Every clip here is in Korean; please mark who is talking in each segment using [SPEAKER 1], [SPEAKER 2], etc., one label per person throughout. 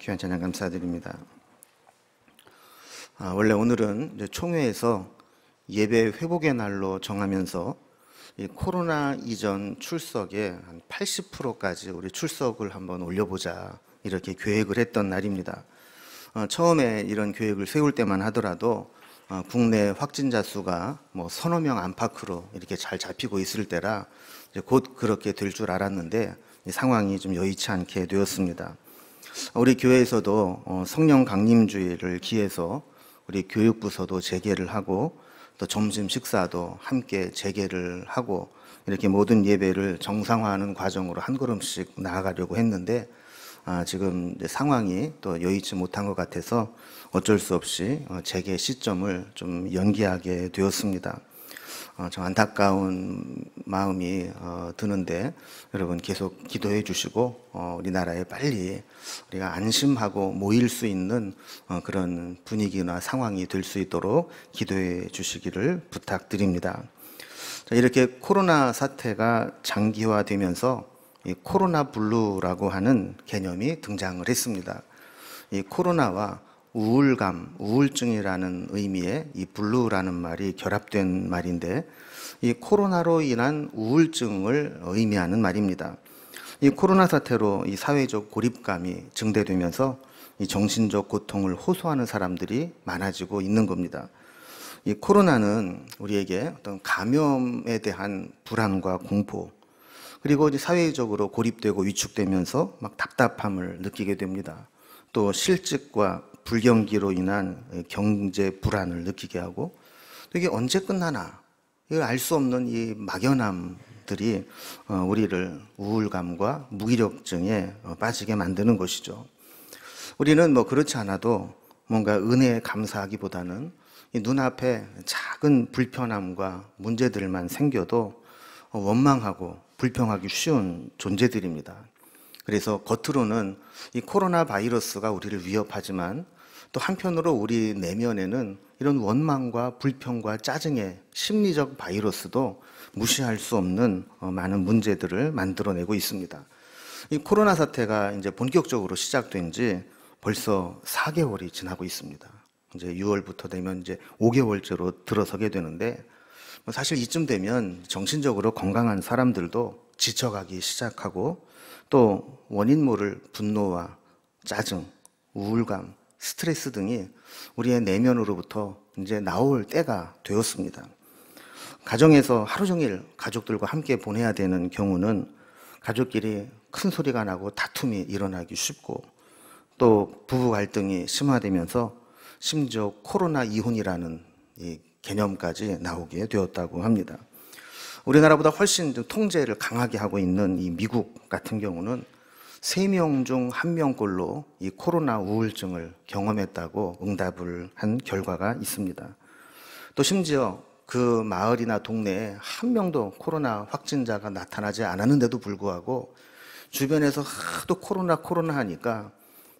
[SPEAKER 1] 귀한 찬양 감사드립니다. 원래 오늘은 이제 총회에서 예배 회복의 날로 정하면서 이 코로나 이전 출석의 한 80%까지 우리 출석을 한번 올려보자 이렇게 계획을 했던 날입니다. 처음에 이런 계획을 세울 때만 하더라도 국내 확진자 수가 뭐 서너 명 안팎으로 이렇게 잘 잡히고 있을 때라 이제 곧 그렇게 될 줄 알았는데 상황이 좀 여의치 않게 되었습니다. 우리 교회에서도 성령 강림주의를 기해서 우리 교육부서도 재개를 하고 또 점심 식사도 함께 재개를 하고 이렇게 모든 예배를 정상화하는 과정으로 한 걸음씩 나아가려고 했는데 지금 이제 상황이 또 여의치 못한 것 같아서 어쩔 수 없이 재개 시점을 좀 연기하게 되었습니다. 좀 안타까운 마음이 드는데 여러분 계속 기도해 주시고 우리나라에 빨리 우리가 안심하고 모일 수 있는 그런 분위기나 상황이 될 수 있도록 기도해 주시기를 부탁드립니다. 이렇게 코로나 사태가 장기화되면서 이 코로나 블루라고 하는 개념이 등장을 했습니다. 이 코로나와 우울감, 우울증이라는 의미의 이 블루라는 말이 결합된 말인데 이 코로나로 인한 우울증을 의미하는 말입니다. 이 코로나 사태로 이 사회적 고립감이 증대되면서 이 정신적 고통을 호소하는 사람들이 많아지고 있는 겁니다. 이 코로나는 우리에게 어떤 감염에 대한 불안과 공포, 그리고 이제 사회적으로 고립되고 위축되면서 막 답답함을 느끼게 됩니다. 또 실직과 불경기로 인한 경제 불안을 느끼게 하고 또 이게 언제 끝나나 이걸 알 수 없는 이 막연함들이 우리를 우울감과 무기력증에 빠지게 만드는 것이죠. 우리는 뭐 그렇지 않아도 뭔가 은혜에 감사하기보다는 이 눈앞에 작은 불편함과 문제들만 생겨도 원망하고 불평하기 쉬운 존재들입니다. 그래서 겉으로는 이 코로나 바이러스가 우리를 위협하지만 또 한편으로 우리 내면에는 이런 원망과 불평과 짜증의 심리적 바이러스도 무시할 수 없는 많은 문제들을 만들어내고 있습니다. 이 코로나 사태가 이제 본격적으로 시작된 지 벌써 4개월이 지나고 있습니다. 이제 6월부터 되면 이제 5개월째로 들어서게 되는데 사실 이쯤 되면 정신적으로 건강한 사람들도 지쳐가기 시작하고 또 원인 모를 분노와 짜증, 우울감, 스트레스 등이 우리의 내면으로부터 이제 나올 때가 되었습니다. 가정에서 하루 종일 가족들과 함께 보내야 되는 경우는 가족끼리 큰 소리가 나고 다툼이 일어나기 쉽고 또 부부 갈등이 심화되면서 심지어 코로나 이혼이라는 이 개념까지 나오게 되었다고 합니다. 우리나라보다 훨씬 통제를 강하게 하고 있는 이 미국 같은 경우는 3명 중 1명꼴로 이 코로나 우울증을 경험했다고 응답을 한 결과가 있습니다. 또 심지어 그 마을이나 동네에 한 명도 코로나 확진자가 나타나지 않았는데도 불구하고 주변에서 하도 코로나 하니까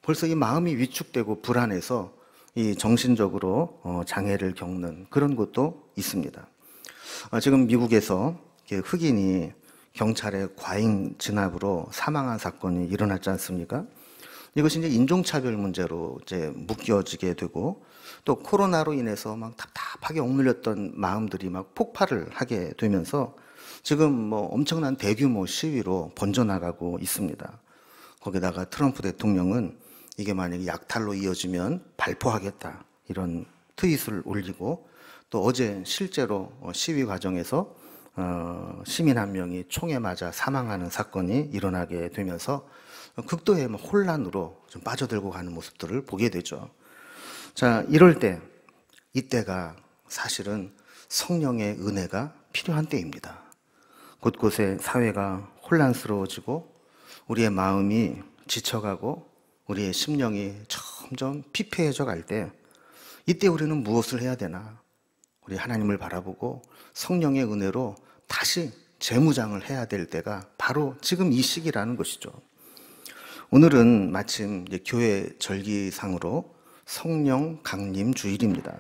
[SPEAKER 1] 벌써 이 마음이 위축되고 불안해서 이 정신적으로 장애를 겪는 그런 것도 있습니다. 지금 미국에서 흑인이 경찰의 과잉 진압으로 사망한 사건이 일어났지 않습니까? 이것이 이제 인종차별 문제로 이제 묶여지게 되고 또 코로나로 인해서 막 답답하게 억눌렸던 마음들이 막 폭발을 하게 되면서 지금 뭐 엄청난 대규모 시위로 번져나가고 있습니다. 거기다가 트럼프 대통령은 이게 만약에 약탈로 이어지면 발포하겠다 이런 트윗을 올리고 또 어제 실제로 시위 과정에서 시민 한 명이 총에 맞아 사망하는 사건이 일어나게 되면서 극도의 혼란으로 좀 빠져들고 가는 모습들을 보게 되죠. 자, 이럴 때, 이때가 사실은 성령의 은혜가 필요한 때입니다. 곳곳에 사회가 혼란스러워지고 우리의 마음이 지쳐가고 우리의 심령이 점점 피폐해져 갈 때 이때 우리는 무엇을 해야 되나? 우리 하나님을 바라보고 성령의 은혜로 다시 재무장을 해야 될 때가 바로 지금 이 시기라는 것이죠. 오늘은 마침 이제 교회 절기상으로 성령 강림 주일입니다.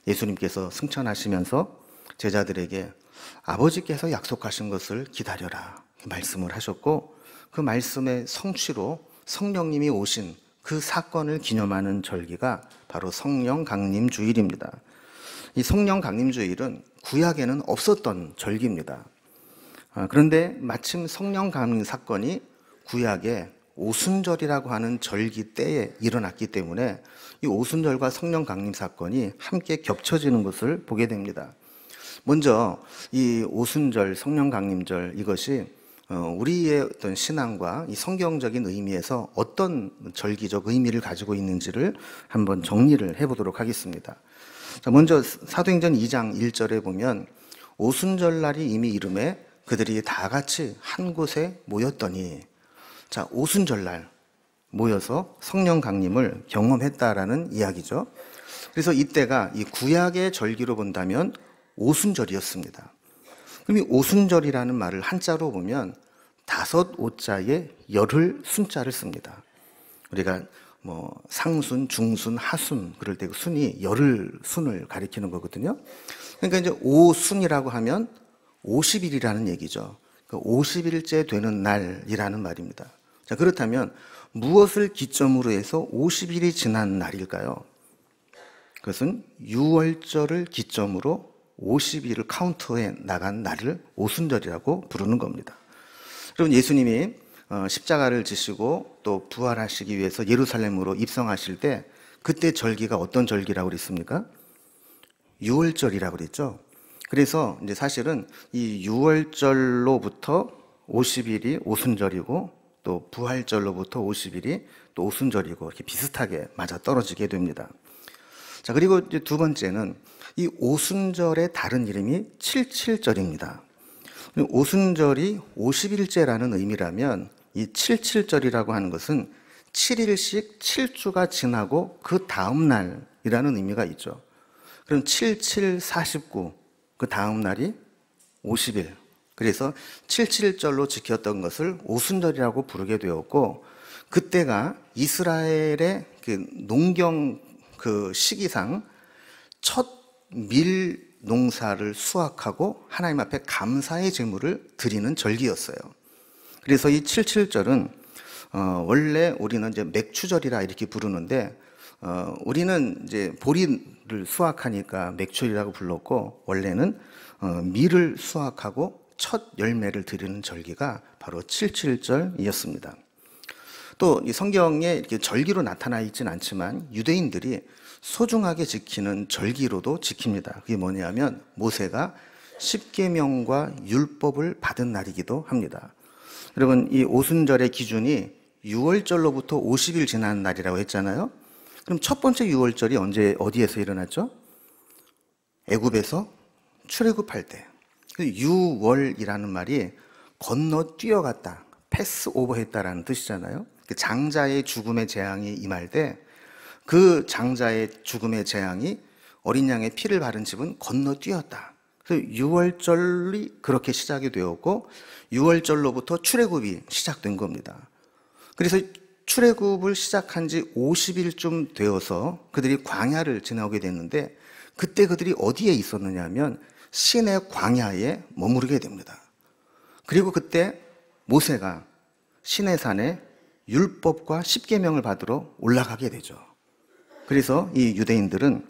[SPEAKER 1] 예수님께서 승천하시면서 제자들에게 아버지께서 약속하신 것을 기다려라 말씀을 하셨고 그 말씀의 성취로 성령님이 오신 그 사건을 기념하는 절기가 바로 성령 강림 주일입니다. 이 성령 강림 주일은 구약에는 없었던 절기입니다. 그런데 마침 성령 강림 사건이 구약에 오순절이라고 하는 절기 때에 일어났기 때문에 이 오순절과 성령 강림 사건이 함께 겹쳐지는 것을 보게 됩니다. 먼저 이 오순절, 성령 강림절 이것이 우리의 어떤 신앙과 이 성경적인 의미에서 어떤 절기적 의미를 가지고 있는지를 한번 정리를 해보도록 하겠습니다. 자, 먼저 사도행전 2장 1절에 보면 오순절날이 이미 이름에 그들이 다 같이 한 곳에 모였더니, 자, 오순절날 모여서 성령 강림을 경험했다라는 이야기죠. 그래서 이때가 이 구약의 절기로 본다면 오순절이었습니다. 그럼 이 오순절이라는 말을 한자로 보면 다섯 오자에 열흘 순자를 씁니다. 우리가 뭐 상순, 중순, 하순 그럴 때 그 순이 열흘 순을 가리키는 거거든요. 그러니까 이제 오순이라고 하면 50일이라는 얘기죠. 그 50일째 되는 날이라는 말입니다. 자, 그렇다면 무엇을 기점으로 해서 50일이 지난 날일까요? 그것은 유월절을 기점으로 50일을 카운트해 나간 날을 오순절이라고 부르는 겁니다. 여러분, 예수님이 십자가를 지시고 또 부활하시기 위해서 예루살렘으로 입성하실 때 그때 절기가 어떤 절기라고 그랬습니까? 유월절이라고 그랬죠. 그래서 이제 사실은 이 유월절로부터 50일이 오순절이고 또 부활절로부터 50일이 또 오순절이고 이렇게 비슷하게 맞아 떨어지게 됩니다. 자, 그리고 이제 두 번째는 이 오순절의 다른 이름이 칠칠절입니다. 오순절이 50일째라는 의미라면 이 칠칠절이라고 하는 것은 7일씩 7주가 지나고 그 다음 날이라는 의미가 있죠. 그럼 77, 49, 그 다음 날이 50일. 그래서 77절로 지켰던 것을 오순절이라고 부르게 되었고, 그때가 이스라엘의 그 농경 그 시기상 첫 밀 농사를 수확하고 하나님 앞에 감사의 제물을 드리는 절기였어요. 그래서 이 77절은 원래 우리는 이제 맥추절이라 이렇게 부르는데 우리는 이제 보리를 수확하니까 맥추절이라고 불렀고, 원래는 밀을 수확하고 첫 열매를 드리는 절기가 바로 77절이었습니다. 또 이 성경에 이렇게 절기로 나타나 있진 않지만 유대인들이 소중하게 지키는 절기로도 지킵니다. 그게 뭐냐면 모세가 십계명과 율법을 받은 날이기도 합니다. 여러분, 이 오순절의 기준이 유월절로부터 50일 지난 날이라고 했잖아요. 그럼 첫 번째 유월절이 어디에서 일어났죠? 애굽에서 출애굽할 때. 유월이라는 말이 건너 뛰어갔다, 패스 오버했다라는 뜻이잖아요. 장자의 죽음의 재앙이 임할 때 그 장자의 죽음의 재앙이 어린 양의 피를 바른 집은 건너 뛰었다. 그래서 유월절이 그렇게 시작이 되었고, 유월절로부터 출애굽이 시작된 겁니다. 그래서 출애굽을 시작한 지 50일쯤 되어서 그들이 광야를 지나오게 됐는데, 그때 그들이 어디에 있었느냐 하면 신의 광야에 머무르게 됩니다. 그리고 그때 모세가 신의 산에 율법과 십계명을 받으러 올라가게 되죠. 그래서 이 유대인들은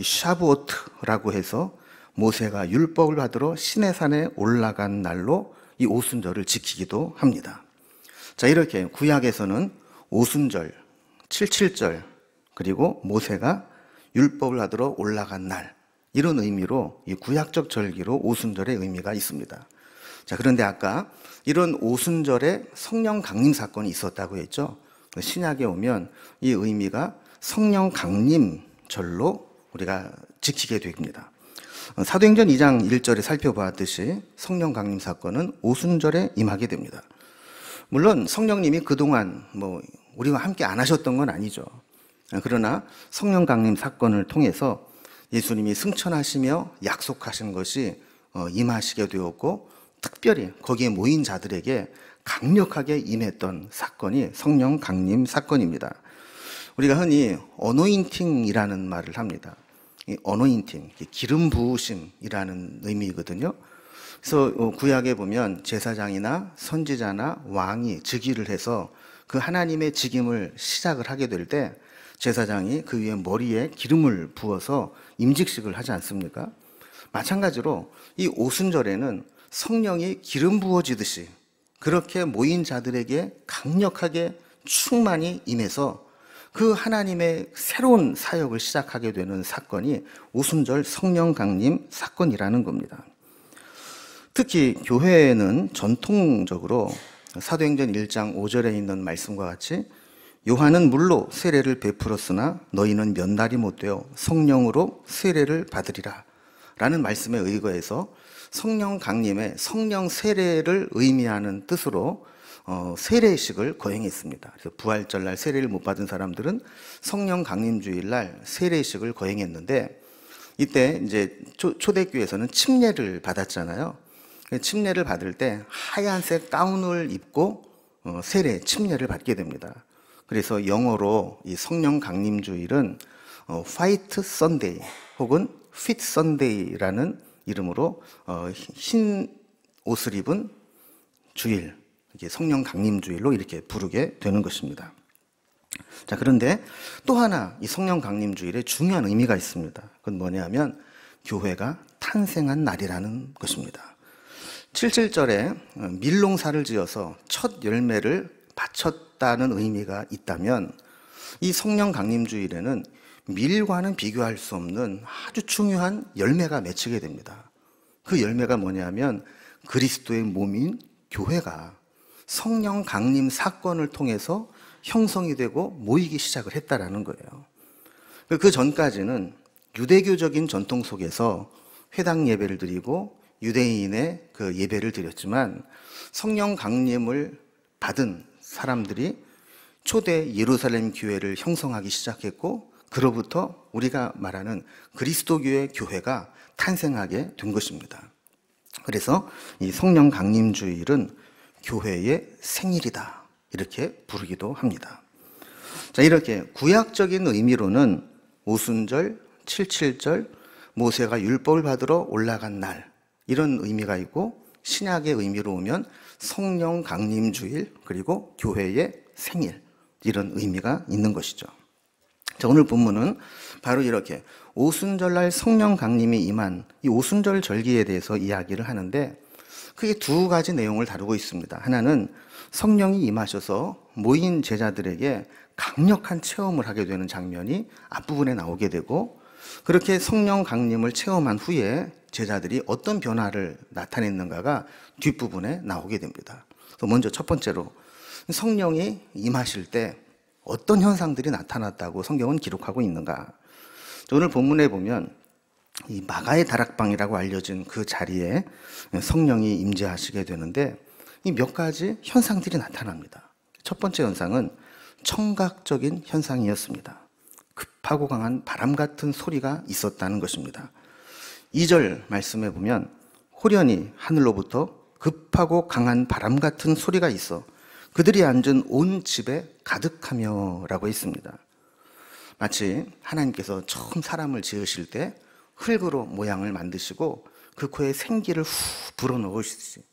[SPEAKER 1] 샤부오트라고 해서 모세가 율법을 받으러 신의 산에 올라간 날로 이 오순절을 지키기도 합니다. 자, 이렇게 구약에서는 오순절, 칠칠절, 그리고 모세가 율법을 받으러 올라간 날, 이런 의미로 이 구약적 절기로 오순절의 의미가 있습니다. 자, 그런데 아까 이런 오순절에 성령 강림 사건이 있었다고 했죠. 신약에 오면 이 의미가 성령 강림절로 우리가 지키게 됩니다. 사도행전 2장 1절에 살펴보았듯이 성령 강림 사건은 오순절에 임하게 됩니다. 물론 성령님이 그동안 우리와 함께 안 하셨던 건 아니죠. 그러나 성령 강림 사건을 통해서 예수님이 승천하시며 약속하신 것이 임하시게 되었고, 특별히 거기에 모인 자들에게 강력하게 임했던 사건이 성령 강림 사건입니다. 우리가 흔히 어노인팅이라는 말을 합니다. 이 어노인팅, 기름 부으심이라는 의미거든요. 그래서 구약에 보면 제사장이나 선지자나 왕이 즉위를 해서 그 하나님의 직임을 시작을 하게 될 때 제사장이 그 위에 머리에 기름을 부어서 임직식을 하지 않습니까? 마찬가지로 이 오순절에는 성령이 기름 부어지듯이 그렇게 모인 자들에게 강력하게 충만히 임해서 그 하나님의 새로운 사역을 시작하게 되는 사건이 오순절 성령 강림 사건이라는 겁니다. 특히 교회에는 전통적으로 사도행전 1장 5절에 있는 말씀과 같이 요한은 물로 세례를 베풀었으나 너희는 몇 날이 못 되어 성령으로 세례를 받으리라 라는 말씀에 의거해서 성령 강림의 성령 세례를 의미하는 뜻으로 세례식을 거행했습니다. 그래서 부활절날 세례를 못 받은 사람들은 성령 강림주일날 세례식을 거행했는데 이때 이제 초대교회에서는 침례를 받았잖아요. 침례를 받을 때 하얀색 가운을 입고 세례, 침례를 받게 됩니다. 그래서 영어로 이 성령 강림주일은 화이트 선데이 혹은 핏 선데이라는 이름으로 흰 옷을 입은 주일, 이게 성령 강림주일로 이렇게 부르게 되는 것입니다. 자, 그런데 또 하나 이 성령 강림주일에 중요한 의미가 있습니다. 그건 뭐냐면 교회가 탄생한 날이라는 것입니다. 77절에 밀농사를 지어서 첫 열매를 바쳤다는 의미가 있다면 이 성령 강림주일에는 밀과는 비교할 수 없는 아주 중요한 열매가 맺히게 됩니다. 그 열매가 뭐냐면 그리스도의 몸인 교회가 성령 강림 사건을 통해서 형성이 되고 모이기 시작을 했다라는 거예요. 그 전까지는 유대교적인 전통 속에서 회당 예배를 드리고 유대인의 그 예배를 드렸지만 성령 강림을 받은 사람들이 초대 예루살렘 교회를 형성하기 시작했고 그로부터 우리가 말하는 그리스도교의 교회가 탄생하게 된 것입니다. 그래서 이 성령 강림주일은 교회의 생일이다 이렇게 부르기도 합니다. 자, 이렇게 구약적인 의미로는 오순절, 칠칠절, 모세가 율법을 받으러 올라간 날 이런 의미가 있고 신약의 의미로 오면 성령 강림주일 그리고 교회의 생일 이런 의미가 있는 것이죠. 자, 오늘 본문은 바로 이렇게 오순절날 성령 강림이 임한 이 오순절 절기에 대해서 이야기를 하는데 크게 두 가지 내용을 다루고 있습니다. 하나는 성령이 임하셔서 모인 제자들에게 강력한 체험을 하게 되는 장면이 앞부분에 나오게 되고 그렇게 성령 강림을 체험한 후에 제자들이 어떤 변화를 나타냈는가가 뒷부분에 나오게 됩니다. 먼저 첫 번째로 성령이 임하실 때 어떤 현상들이 나타났다고 성경은 기록하고 있는가? 오늘 본문에 보면 이 마가의 다락방이라고 알려진 그 자리에 성령이 임재하시게 되는데 이 몇 가지 현상들이 나타납니다. 첫 번째 현상은 청각적인 현상이었습니다. 급하고 강한 바람 같은 소리가 있었다는 것입니다. 2절 말씀에 보면 호련히 하늘로부터 급하고 강한 바람 같은 소리가 있어 그들이 앉은 온 집에 가득하며 라고 했습니다. 마치 하나님께서 처음 사람을 지으실 때 흙으로 모양을 만드시고 그 코에 생기를 후 불어넣으시듯이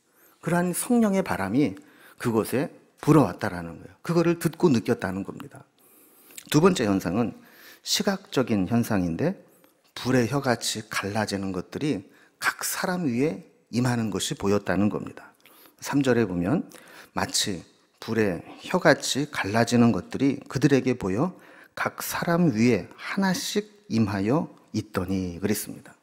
[SPEAKER 1] 그러한 성령의 바람이 그곳에 불어왔다라는 거예요. 그거를 듣고 느꼈다는 겁니다. 두 번째 현상은 시각적인 현상인데 불의 혀같이 갈라지는 것들이 각 사람 위에 임하는 것이 보였다는 겁니다. 3절에 보면 마치 불의 혀같이 갈라지는 것들이 그들에게 보여 각 사람 위에 하나씩 임하여 있더니 그랬습니다.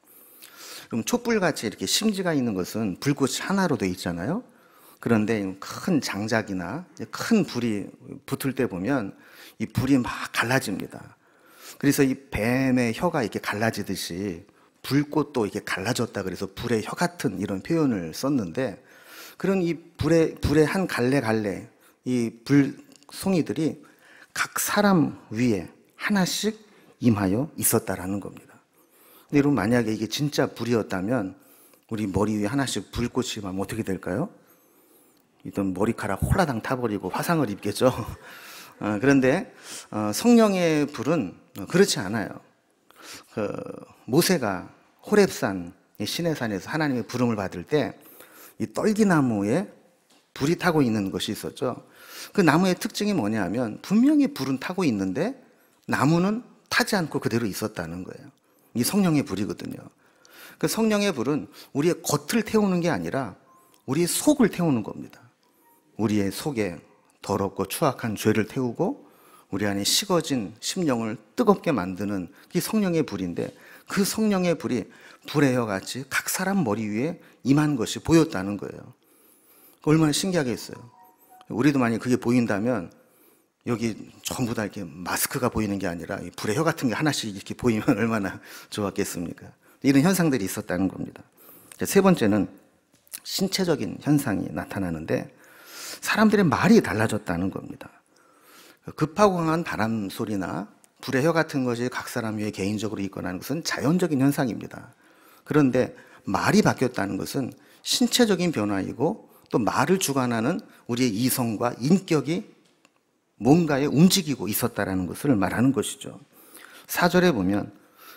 [SPEAKER 1] 그럼 촛불같이 이렇게 심지가 있는 것은 불꽃이 하나로 되어 있잖아요. 그런데 큰 장작이나 큰 불이 붙을 때 보면 이 불이 막 갈라집니다. 그래서 이 뱀의 혀가 이렇게 갈라지듯이 불꽃도 이렇게 갈라졌다 그래서 불의 혀 같은 이런 표현을 썼는데 그런 이 불의 한 갈래 이 불송이들이 각 사람 위에 하나씩 임하여 있었다라는 겁니다. 근데 여러분 만약에 이게 진짜 불이었다면 우리 머리 위에 하나씩 불꽃이 임하면 어떻게 될까요? 일단 머리카락 홀라당 타버리고 화상을 입겠죠. 그런데 성령의 불은 그렇지 않아요. 모세가 호렙산 시내산에서 하나님의 부름을 받을 때 이 떨기나무에 불이 타고 있는 것이 있었죠. 그 나무의 특징이 뭐냐 하면 분명히 불은 타고 있는데 나무는 타지 않고 그대로 있었다는 거예요. 이 성령의 불이거든요. 그 성령의 불은 우리의 겉을 태우는 게 아니라 우리의 속을 태우는 겁니다. 우리의 속에 더럽고 추악한 죄를 태우고 우리 안에 식어진 심령을 뜨겁게 만드는 이 성령의 불인데, 그 성령의 불이 불의 혀같이 각 사람 머리 위에 임한 것이 보였다는 거예요. 얼마나 신기하겠어요. 우리도 만약 그게 보인다면 여기 전부 다 이렇게 마스크가 보이는 게 아니라 불의 혀 같은 게 하나씩 이렇게 보이면 얼마나 좋았겠습니까? 이런 현상들이 있었다는 겁니다. 세 번째는 신체적인 현상이 나타나는데 사람들의 말이 달라졌다는 겁니다. 급하고 강한 바람 소리나 불의 혀 같은 것이 각 사람 위에 개인적으로 있거나 하는 것은 자연적인 현상입니다. 그런데 말이 바뀌었다는 것은 신체적인 변화이고 또 말을 주관하는 우리의 이성과 인격이 뭔가에 움직이고 있었다라는 것을 말하는 것이죠. 4절에 보면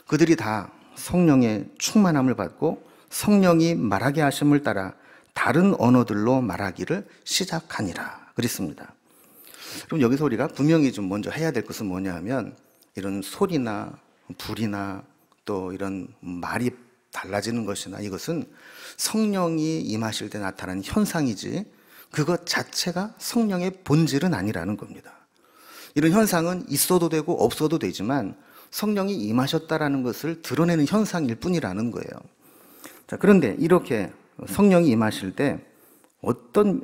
[SPEAKER 1] 그들이 다 성령의 충만함을 받고 성령이 말하게 하심을 따라 다른 언어들로 말하기를 시작하니라 그랬습니다. 그럼 여기서 우리가 분명히 좀 먼저 해야 될 것은 뭐냐 하면 이런 소리나 불이나 또 이런 말이 달라지는 것이나 이것은 성령이 임하실 때 나타나는 현상이지 그것 자체가 성령의 본질은 아니라는 겁니다. 이런 현상은 있어도 되고 없어도 되지만 성령이 임하셨다라는 것을 드러내는 현상일 뿐이라는 거예요. 자, 그런데 이렇게 성령이 임하실 때 어떤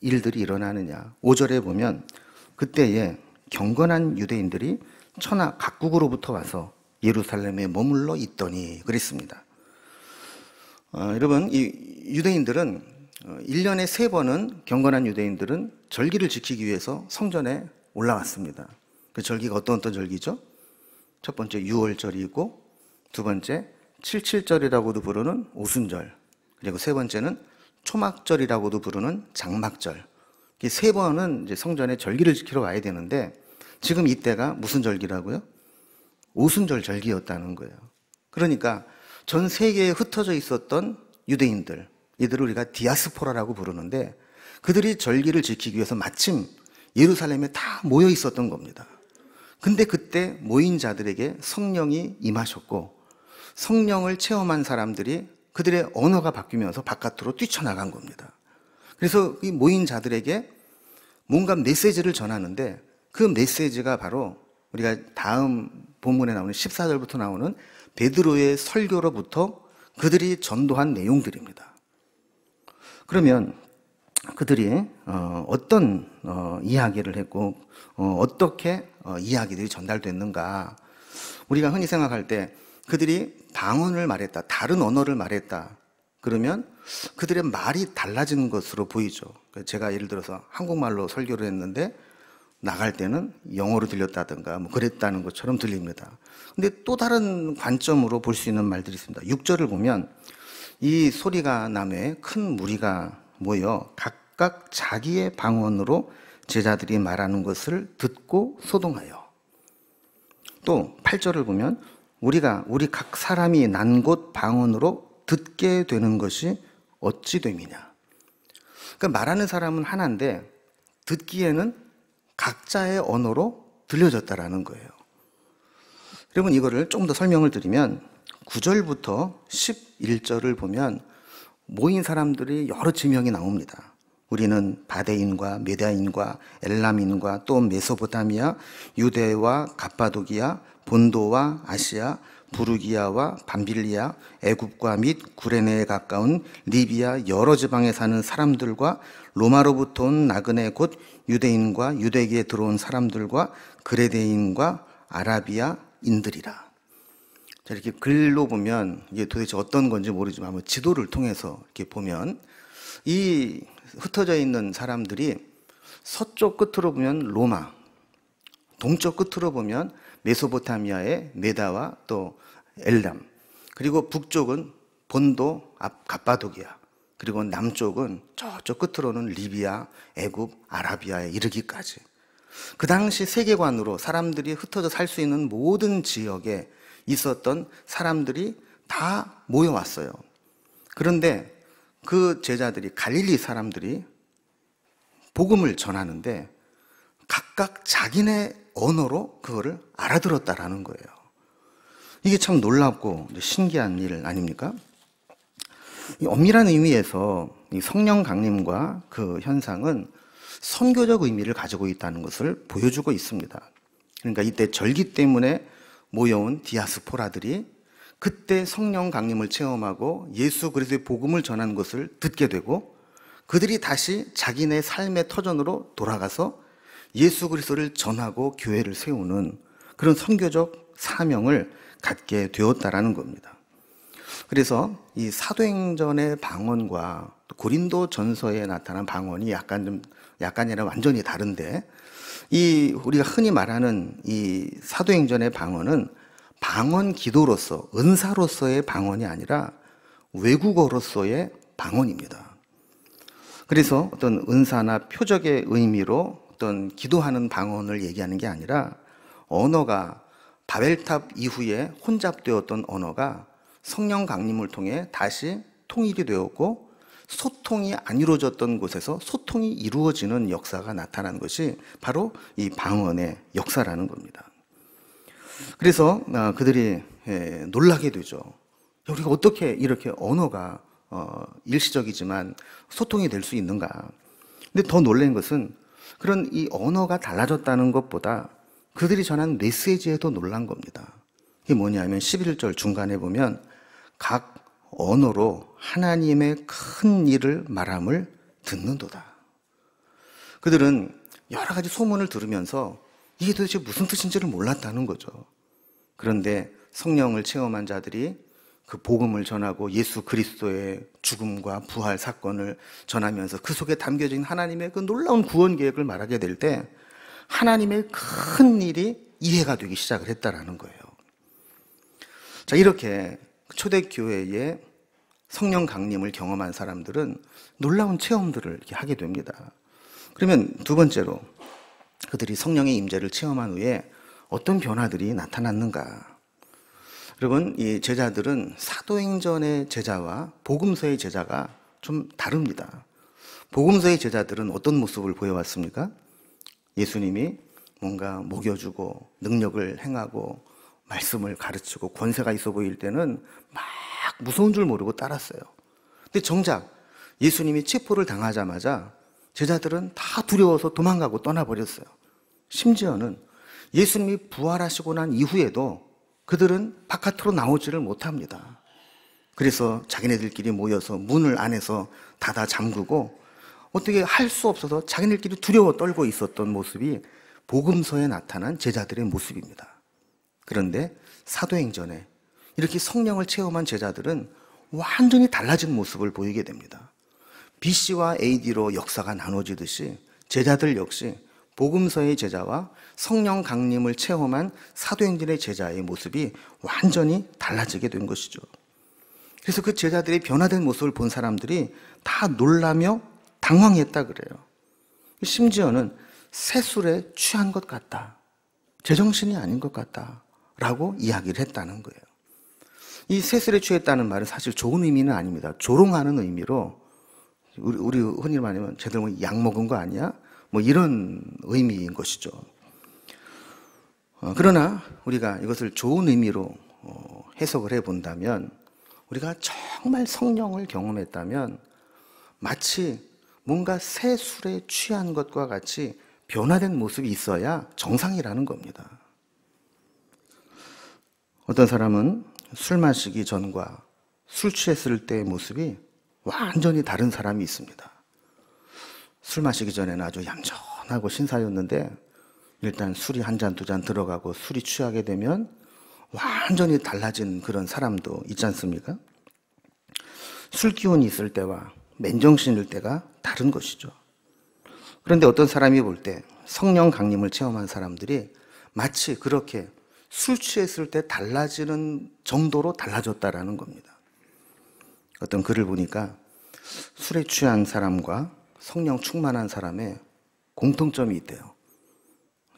[SPEAKER 1] 일들이 일어나느냐. 5절에 보면 그때에 경건한 유대인들이 천하 각국으로부터 와서 예루살렘에 머물러 있더니 그랬습니다. 여러분, 이 유대인들은 1년에 3번은 경건한 유대인들은 절기를 지키기 위해서 성전에 올라왔습니다. 그 절기가 어떤 절기죠? 첫 번째 유월절이고 두 번째 칠칠절이라고도 부르는 오순절, 그리고 세 번째는 초막절이라고도 부르는 장막절. 이 3번은 이제 성전에 절기를 지키러 와야 되는데 지금 이때가 무슨 절기라고요? 오순절 절기였다는 거예요. 그러니까 전 세계에 흩어져 있었던 유대인들, 이들을 우리가 디아스포라라고 부르는데 그들이 절기를 지키기 위해서 마침 예루살렘에 다 모여 있었던 겁니다. 근데 그때 모인 자들에게 성령이 임하셨고 성령을 체험한 사람들이 그들의 언어가 바뀌면서 바깥으로 뛰쳐나간 겁니다. 그래서 이 모인 자들에게 뭔가 메시지를 전하는데 그 메시지가 바로 우리가 다음 본문에 나오는 14절부터 나오는 베드로의 설교로부터 그들이 전도한 내용들입니다. 그러면 그들이 어떤 이야기를 했고 어떻게 이야기들이 전달됐는가. 우리가 흔히 생각할 때 그들이 방언을 말했다, 다른 언어를 말했다, 그러면 그들의 말이 달라지는 것으로 보이죠. 제가 예를 들어서 한국말로 설교를 했는데 나갈 때는 영어로 들렸다든가 뭐 그랬다는 것처럼 들립니다. 근데 또 다른 관점으로 볼 수 있는 말들이 있습니다. 6절을 보면 이 소리가 나매 큰 무리가 모여 각각 자기의 방언으로 제자들이 말하는 것을 듣고 소동하여. 또 8절을 보면 우리 각 사람이 난 곳 방언으로 듣게 되는 것이 어찌 됨이냐. 그러니까 말하는 사람은 하나인데 듣기에는 각자의 언어로 들려졌다라는 거예요. 여러분, 이거를 조금 더 설명을 드리면 9절부터 11절을 보면 모인 사람들이 여러 지명이 나옵니다. 우리는 바데인과 메다인과 엘람인과 또 메소포타미아, 유대와 갑바도기아, 본도와 아시아, 부르기아와 밤빌리아, 애굽과 및 구레네에 가까운 리비아 여러 지방에 사는 사람들과 로마로부터 온 나그네 곧 유대인과 유대기에 들어온 사람들과 그레데인과 아라비아인들이라. 자, 이렇게 글로 보면 이게 도대체 어떤 건지 모르지만 한번 지도를 통해서 이렇게 보면 이 흩어져 있는 사람들이 서쪽 끝으로 보면 로마, 동쪽 끝으로 보면 메소포타미아의 메다와 또 엘람, 그리고 북쪽은 본도, 갑바도기아, 그리고 남쪽은 저쪽 끝으로는 리비아, 애굽, 아라비아에 이르기까지. 그 당시 세계관으로 사람들이 흩어져 살 수 있는 모든 지역에 있었던 사람들이 다 모여왔어요. 그런데 그 제자들이, 갈릴리 사람들이 복음을 전하는데 각각 자기네 언어로 그거를 알아들었다라는 거예요. 이게 참 놀랍고 신기한 일 아닙니까? 이 엄밀한 의미에서 이 성령 강림과 그 현상은 선교적 의미를 가지고 있다는 것을 보여주고 있습니다. 그러니까 이때 절기 때문에 모여온 디아스포라들이 그때 성령 강림을 체험하고 예수 그리스도의 복음을 전하는 것을 듣게 되고 그들이 다시 자기네 삶의 터전으로 돌아가서 예수 그리스도를 전하고 교회를 세우는 그런 선교적 사명을 갖게 되었다라는 겁니다. 그래서 이 사도행전의 방언과 고린도 전서에 나타난 방언이 약간이나 완전히 다른데, 이 우리가 흔히 말하는 이 사도행전의 방언은 방언 기도로서, 은사로서의 방언이 아니라 외국어로서의 방언입니다. 그래서 어떤 은사나 표적의 의미로 어떤 기도하는 방언을 얘기하는 게 아니라, 언어가 바벨탑 이후에 혼잡되었던 언어가 성령 강림을 통해 다시 통일이 되었고, 소통이 안 이루어졌던 곳에서 소통이 이루어지는 역사가 나타난 것이 바로 이 방언의 역사라는 겁니다. 그래서 그들이 놀라게 되죠. 우리가 어떻게 이렇게 언어가 일시적이지만 소통이 될 수 있는가? 근데 더 놀란 것은 그런 이 언어가 달라졌다는 것보다 그들이 전한 메시지에 더 놀란 겁니다. 이게 뭐냐면 11절 중간에 보면 각 언어로 하나님의 큰 일을 말함을 듣는도다. 그들은 여러 가지 소문을 들으면서 이게 도대체 무슨 뜻인지를 몰랐다는 거죠. 그런데 성령을 체험한 자들이 그 복음을 전하고 예수 그리스도의 죽음과 부활 사건을 전하면서 그 속에 담겨진 하나님의 그 놀라운 구원 계획을 말하게 될 때 하나님의 큰 일이 이해가 되기 시작을 했다라는 거예요. 자, 이렇게 초대교회에 성령 강림을 경험한 사람들은 놀라운 체험들을 이렇게 하게 됩니다. 그러면 두 번째로 그들이 성령의 임재를 체험한 후에 어떤 변화들이 나타났는가? 여러분, 이 제자들은 사도행전의 제자와 복음서의 제자가 좀 다릅니다. 복음서의 제자들은 어떤 모습을 보여왔습니까? 예수님이 뭔가 먹여주고 능력을 행하고 말씀을 가르치고 권세가 있어 보일 때는 막 무서운 줄 모르고 따랐어요. 근데 정작 예수님이 체포를 당하자마자 제자들은 다 두려워서 도망가고 떠나버렸어요. 심지어는 예수님이 부활하시고 난 이후에도 그들은 바깥으로 나오지를 못합니다. 그래서 자기네들끼리 모여서 문을 안에서 닫아 잠그고 어떻게 할 수 없어서 자기네들끼리 두려워 떨고 있었던 모습이 복음서에 나타난 제자들의 모습입니다. 그런데 사도행전에 이렇게 성령을 체험한 제자들은 완전히 달라진 모습을 보이게 됩니다. BC와 AD로 역사가 나눠지듯이 제자들 역시 복음서의 제자와 성령 강림을 체험한 사도행전의 제자의 모습이 완전히 달라지게 된 것이죠. 그래서 그 제자들의 변화된 모습을 본 사람들이 다 놀라며 당황했다 그래요. 심지어는 새술에 취한 것 같다, 제정신이 아닌 것 같다 라고 이야기를 했다는 거예요. 이 새술에 취했다는 말은 사실 좋은 의미는 아닙니다. 조롱하는 의미로, 우리 흔히 말하면 쟤들 뭐 약 먹은 거 아니야? 뭐 이런 의미인 것이죠. 그러나 우리가 이것을 좋은 의미로 해석을 해본다면, 우리가 정말 성령을 경험했다면 마치 뭔가 새 술에 취한 것과 같이 변화된 모습이 있어야 정상이라는 겁니다. 어떤 사람은 술 마시기 전과 술 취했을 때의 모습이 완전히 다른 사람이 있습니다. 술 마시기 전에는 아주 얌전하고 신사였는데 일단 술이 한 잔, 두 잔 들어가고 술이 취하게 되면 완전히 달라진 그런 사람도 있지 않습니까? 술 기운이 있을 때와 맨정신일 때가 다른 것이죠. 그런데 어떤 사람이 볼 때 성령 강림을 체험한 사람들이 마치 그렇게 술 취했을 때 달라지는 정도로 달라졌다라는 겁니다. 어떤 글을 보니까 술에 취한 사람과 성령 충만한 사람의 공통점이 있대요.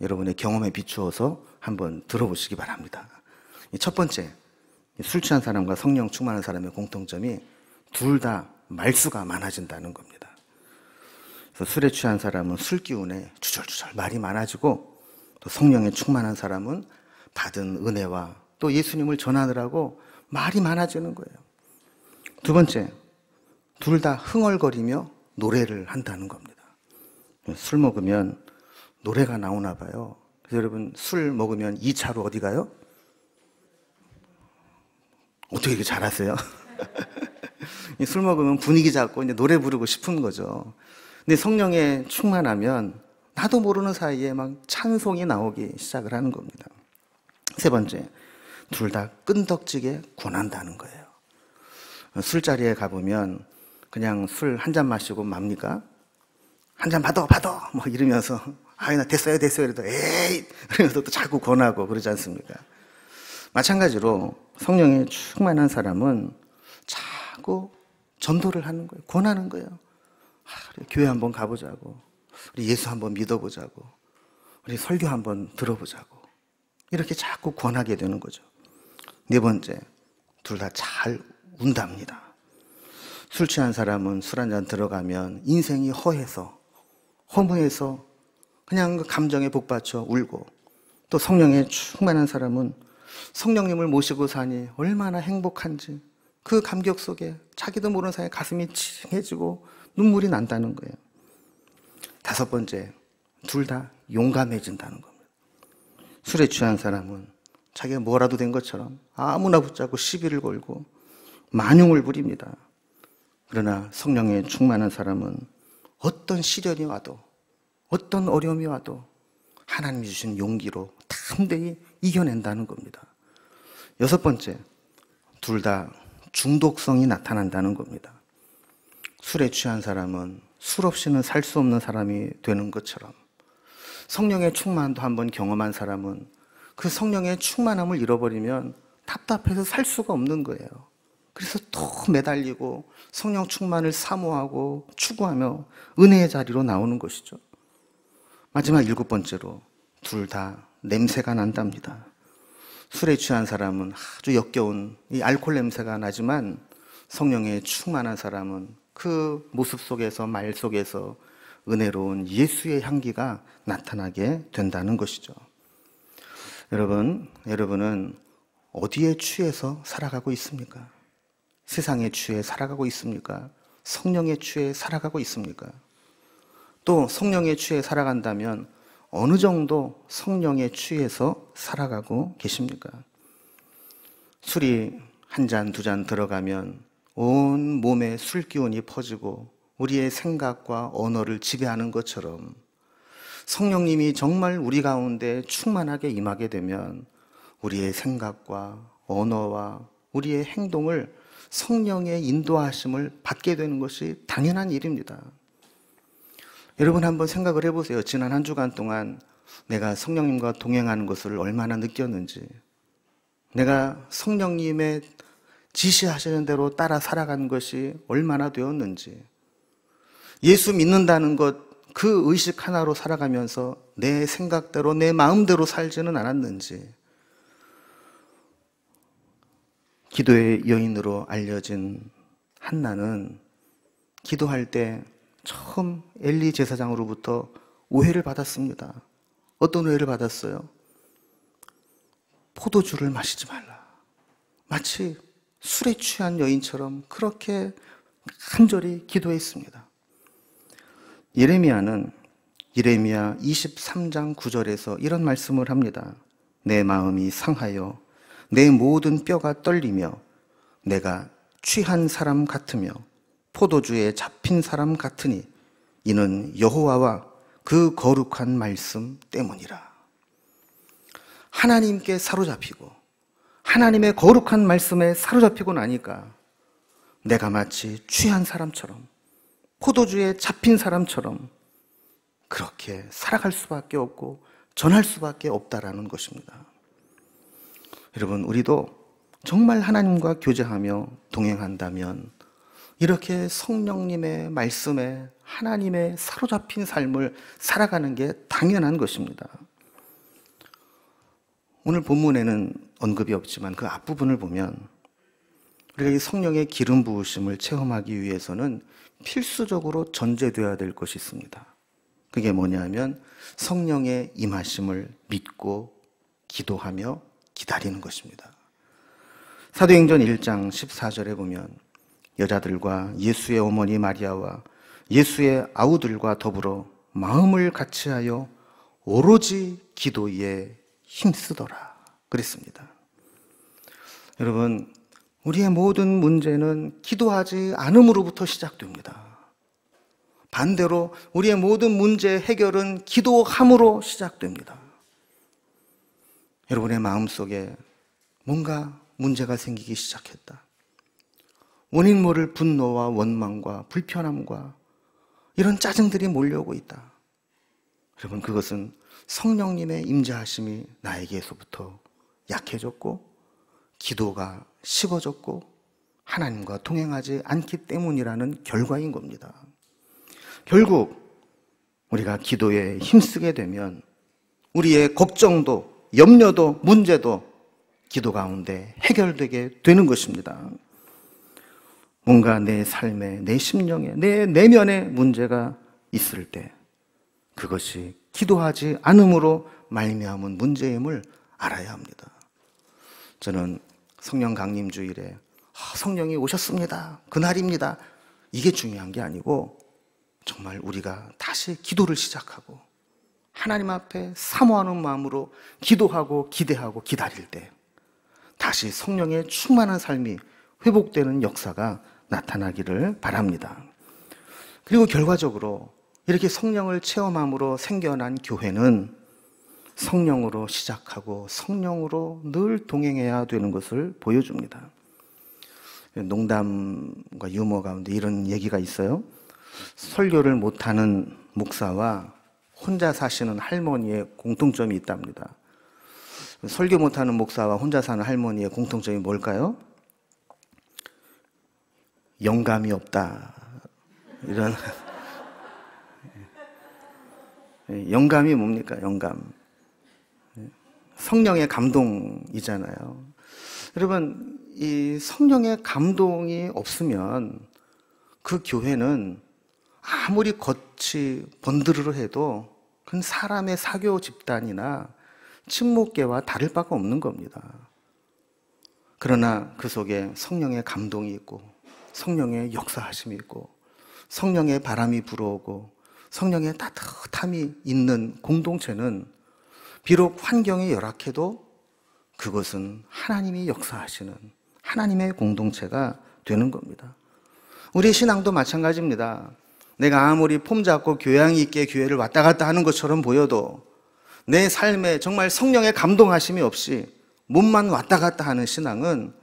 [SPEAKER 1] 여러분의 경험에 비추어서 한번 들어보시기 바랍니다. 첫 번째, 술 취한 사람과 성령 충만한 사람의 공통점이 둘 다 말수가 많아진다는 겁니다. 그래서 술에 취한 사람은 술 기운에 주절주절 말이 많아지고, 또 성령에 충만한 사람은 받은 은혜와 또 예수님을 전하느라고 말이 많아지는 거예요. 두 번째, 둘 다 흥얼거리며 노래를 한다는 겁니다. 술 먹으면 노래가 나오나 봐요. 그래서 여러분, 술 먹으면 2차로 어디 가요? 어떻게 이렇게 잘하세요? 술 먹으면 분위기 잡고 이제 노래 부르고 싶은 거죠. 근데 성령에 충만하면 나도 모르는 사이에 막 찬송이 나오기 시작을 하는 겁니다. 세 번째, 둘 다 끈덕지게 권한다는 거예요. 술자리에 가보면 그냥 술 한 잔 마시고 맙니까? 한 잔 받아 뭐 이러면서 나 됐어요 이러다 에이 그러면서 또 자꾸 권하고 그러지 않습니까? 마찬가지로 성령에 충만한 사람은 자꾸 전도를 하는 거예요. 권하는 거예요. 우리 교회 한번 가보자고, 우리 예수 한번 믿어보자고, 우리 설교 한번 들어보자고, 이렇게 자꾸 권하게 되는 거죠. 네 번째, 둘 다 잘 운답니다. 술 취한 사람은 술 한 잔 들어가면 인생이 허무해서 그냥 그 감정에 복받쳐 울고, 또 성령에 충만한 사람은 성령님을 모시고 사니 얼마나 행복한지 그 감격 속에 자기도 모르는 사이에 가슴이 찡해지고 눈물이 난다는 거예요. 다섯 번째, 둘 다 용감해진다는 겁니다. 술에 취한 사람은 자기가 뭐라도 된 것처럼 아무나 붙잡고 시비를 걸고 만용을 부립니다. 그러나 성령에 충만한 사람은 어떤 시련이 와도, 어떤 어려움이 와도 하나님이 주신 용기로 담대히 이겨낸다는 겁니다. 여섯 번째, 둘 다 중독성이 나타난다는 겁니다. 술에 취한 사람은 술 없이는 살 수 없는 사람이 되는 것처럼, 성령의 충만도 한번 경험한 사람은 그 성령의 충만함을 잃어버리면 답답해서 살 수가 없는 거예요. 그래서 또 매달리고 성령 충만을 사모하고 추구하며 은혜의 자리로 나오는 것이죠. 마지막 일곱 번째로, 둘 다 냄새가 난답니다. 술에 취한 사람은 아주 역겨운 이 알코올 냄새가 나지만, 성령에 충만한 사람은 그 모습 속에서, 말 속에서 은혜로운 예수의 향기가 나타나게 된다는 것이죠. 여러분은 어디에 취해서 살아가고 있습니까? 세상에 취해 살아가고 있습니까? 성령에 취해 살아가고 있습니까? 또 성령에 취해 살아간다면 어느 정도 성령에 취해서 살아가고 계십니까? 술이 한 잔, 두 잔 들어가면 온 몸에 술 기운이 퍼지고 우리의 생각과 언어를 지배하는 것처럼, 성령님이 정말 우리 가운데 충만하게 임하게 되면 우리의 생각과 언어와 우리의 행동을 성령의 인도하심을 받게 되는 것이 당연한 일입니다. 여러분 한번 생각을 해보세요. 지난 한 주간 동안 내가 성령님과 동행하는 것을 얼마나 느꼈는지, 내가 성령님의 지시하시는 대로 따라 살아가는 것이 얼마나 되었는지, 예수 믿는다는 것, 그 의식 하나로 살아가면서 내 생각대로 내 마음대로 살지는 않았는지, 기도의 여인으로 알려진 한나는 기도할 때 처음 엘리 제사장으로부터 오해를 받았습니다. 어떤 오해를 받았어요? 포도주를 마시지 말라. 마치 술에 취한 여인처럼 그렇게 간절히 기도했습니다. 예레미야 23장 9절에서 이런 말씀을 합니다. 내 마음이 상하여 내 모든 뼈가 떨리며 내가 취한 사람 같으며 포도주에 잡힌 사람 같으니 이는 여호와와 그 거룩한 말씀 때문이라. 하나님께 사로잡히고 하나님의 거룩한 말씀에 사로잡히고 나니까 내가 마치 취한 사람처럼, 포도주에 잡힌 사람처럼 그렇게 살아갈 수밖에 없고 전할 수밖에 없다라는 것입니다. 여러분, 우리도 정말 하나님과 교제하며 동행한다면 이렇게 성령님의 말씀에 하나님의 사로잡힌 삶을 살아가는 게 당연한 것입니다. 오늘 본문에는 언급이 없지만 그 앞부분을 보면 우리가 이 성령의 기름 부으심을 체험하기 위해서는 필수적으로 전제되어야 될 것이 있습니다. 그게 뭐냐면 성령의 임하심을 믿고 기도하며 기다리는 것입니다. 사도행전 1장 14절에 보면 여자들과 예수의 어머니 마리아와 예수의 아우들과 더불어 마음을 같이하여 오로지 기도에 힘쓰더라 그랬습니다. 여러분, 우리의 모든 문제는 기도하지 않음으로부터 시작됩니다. 반대로 우리의 모든 문제 해결은 기도함으로 시작됩니다. 여러분의 마음속에 뭔가 문제가 생기기 시작했다. 원인 모를 분노와 원망과 불편함과 이런 짜증들이 몰려오고 있다. 여러분, 그것은 성령님의 임재하심이 나에게서부터 약해졌고 기도가 식어졌고 하나님과 동행하지 않기 때문이라는 결과인 겁니다. 결국 우리가 기도에 힘쓰게 되면 우리의 걱정도 염려도 문제도 기도 가운데 해결되게 되는 것입니다. 뭔가 내 삶에, 내 심령에, 내 내면에 문제가 있을 때 그것이 기도하지 않음으로 말미암은 문제임을 알아야 합니다. 저는 성령 강림 주일에 성령이 오셨습니다. 그날입니다. 이게 중요한 게 아니고 정말 우리가 다시 기도를 시작하고 하나님 앞에 사모하는 마음으로 기도하고 기대하고 기다릴 때 다시 성령의 충만한 삶이 회복되는 역사가 나타나기를 바랍니다. 그리고 결과적으로 이렇게 성령을 체험함으로 생겨난 교회는 성령으로 시작하고 성령으로 늘 동행해야 되는 것을 보여줍니다. 농담과 유머 가운데 이런 얘기가 있어요. 설교를 못하는 목사와 혼자 사시는 할머니의 공통점이 있답니다. 설교 못하는 목사와 혼자 사는 할머니의 공통점이 뭘까요? 영감이 없다. 이런 영감이 뭡니까? 영감. 성령의 감동이잖아요. 여러분, 이 성령의 감동이 없으면 그 교회는 아무리 겉이 번드르르 해도 그건 사람의 사교 집단이나 친목계와 다를 바가 없는 겁니다. 그러나 그 속에 성령의 감동이 있고 성령의 역사하심이 있고 성령의 바람이 불어오고 성령의 따뜻함이 있는 공동체는 비록 환경이 열악해도 그것은 하나님이 역사하시는 하나님의 공동체가 되는 겁니다. 우리 신앙도 마찬가지입니다. 내가 아무리 폼 잡고 교양 있게 교회를 왔다 갔다 하는 것처럼 보여도 내 삶에 정말 성령의 감동하심이 없이 몸만 왔다 갔다 하는 신앙은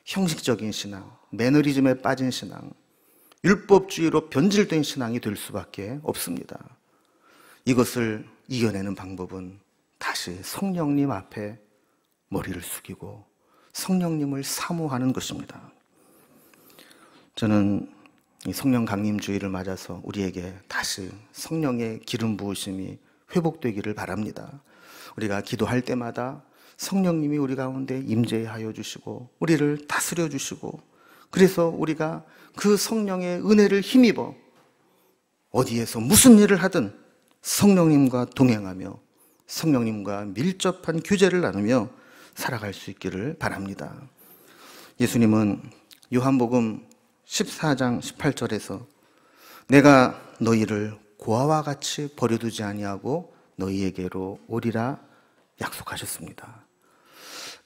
[SPEAKER 1] 형식적인 신앙, 매너리즘에 빠진 신앙, 율법주의로 변질된 신앙이 될 수밖에 없습니다. 이것을 이겨내는 방법은 다시 성령님 앞에 머리를 숙이고 성령님을 사모하는 것입니다. 저는 이 성령 강림주의를 맞아서 우리에게 다시 성령의 기름 부으심이 회복되기를 바랍니다. 우리가 기도할 때마다 성령님이 우리 가운데 임재하여 주시고 우리를 다스려 주시고 그래서 우리가 그 성령의 은혜를 힘입어 어디에서 무슨 일을 하든 성령님과 동행하며 성령님과 밀접한 교제를 나누며 살아갈 수 있기를 바랍니다. 예수님은 요한복음 14장 18절에서 내가 너희를 고아와 같이 버려두지 아니하고 너희에게로 오리라 약속하셨습니다.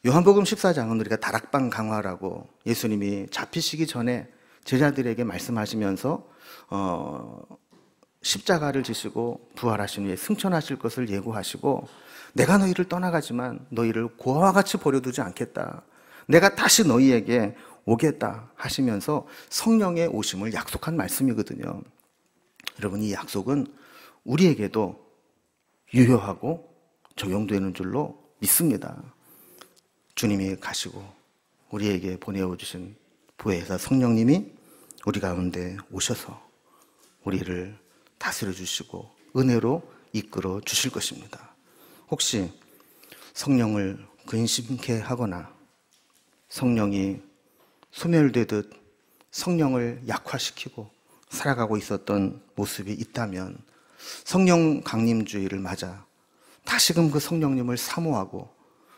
[SPEAKER 1] 요한복음 14장은 우리가 다락방 강화라고 예수님이 잡히시기 전에 제자들에게 말씀하시면서 십자가를 지시고 부활하신 후에 승천하실 것을 예고하시고 내가 너희를 떠나가지만 너희를 고아와 같이 버려두지 않겠다. 내가 다시 너희에게 오겠다 하시면서 성령의 오심을 약속한 말씀이거든요. 여러분, 이 약속은 우리에게도 유효하고 적용되는 줄로 믿습니다. 주님이 가시고 우리에게 보내어 주신 보혜사 성령님이 우리 가운데 오셔서 우리를 다스려 주시고 은혜로 이끌어 주실 것입니다. 혹시 성령을 근심케 하거나 성령이 소멸되듯 성령을 약화시키고 살아가고 있었던 모습이 있다면 성령 강림주의를 맞아 다시금 그 성령님을 사모하고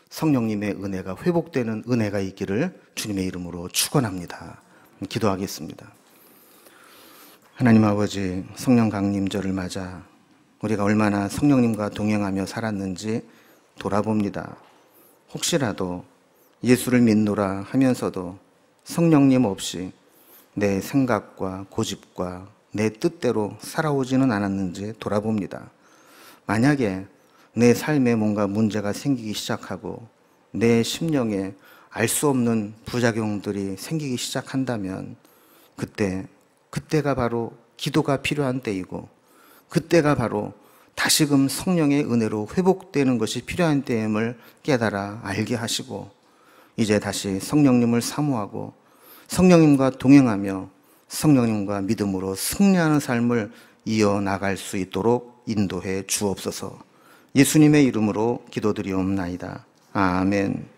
[SPEAKER 1] 성령님의 은혜가 회복되는 은혜가 있기를 주님의 이름으로 축원합니다. 기도하겠습니다. 하나님 아버지, 성령 강림절을 맞아 우리가 얼마나 성령님과 동행하며 살았는지 돌아봅니다. 혹시라도 예수를 믿노라 하면서도 성령님 없이 내 생각과 고집과 내 뜻대로 살아오지는 않았는지 돌아봅니다. 만약에 내 삶에 뭔가 문제가 생기기 시작하고 내 심령에 알 수 없는 부작용들이 생기기 시작한다면 그때가 바로 기도가 필요한 때이고 그때가 바로 다시금 성령의 은혜로 회복되는 것이 필요한 때임을 깨달아 알게 하시고 이제 다시 성령님을 사모하고 성령님과 동행하며 성령님과 믿음으로 승리하는 삶을 이어나갈 수 있도록 인도해 주옵소서. 예수님의 이름으로 기도드리옵나이다. 아멘.